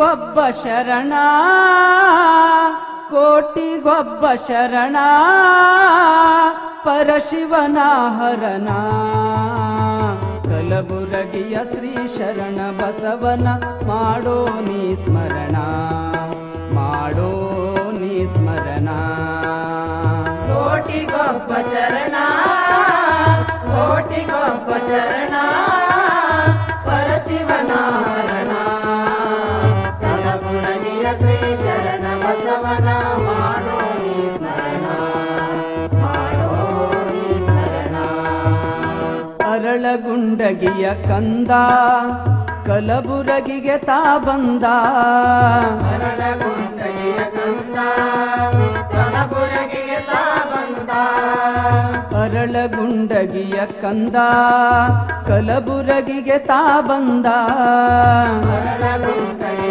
ಕೋಟಿಗೊಬ್ಬ ಶರಣ ಕೋಟಿಗೊಬ್ಬ ಶರಣ ಪರಶಿವನ ಹರಣ ಕಲಬುರಗಿಯ ಶ್ರೀ ಶರಣ ಬಸವನ ಮಾಡೋ ನೀ ಸ್ಮರಣ ಮಾಡೋ ನೀ ಸ್ಮರಣ ಕೋಟಿಗೊಬ್ಬ ಶರಣ ಕೋಟಿಗೊಬ್ಬ ಶರಣ ಪರಶಿವನ ಹರಣ ಕಲಬುರಗಿಯ ಶ್ರೀ ಶರಣ ಬಸವನ ಮಾಡೋ ನೀ ಸ್ಮರಣ ಮಾಡೋ ನೀ ಸ್ಮರಣ ಅರಳಗುಂಡಗಿಯ ಕಂದ ಕಲಬುರಗಿಗೆ ತಾ ಬಂದ ಅರಳಗುಂಡಗಿಯ ಕಂದ ಕಲಬುರಗಿಗೆ ತಾ ಬಂದ ಅರಳಗುಂಡಗಿಯ ಕಂದ ಕಲಬುರಗಿಗೆ ತಾ ಬಂದ ಅರಳಗುಂಡಗಿಯ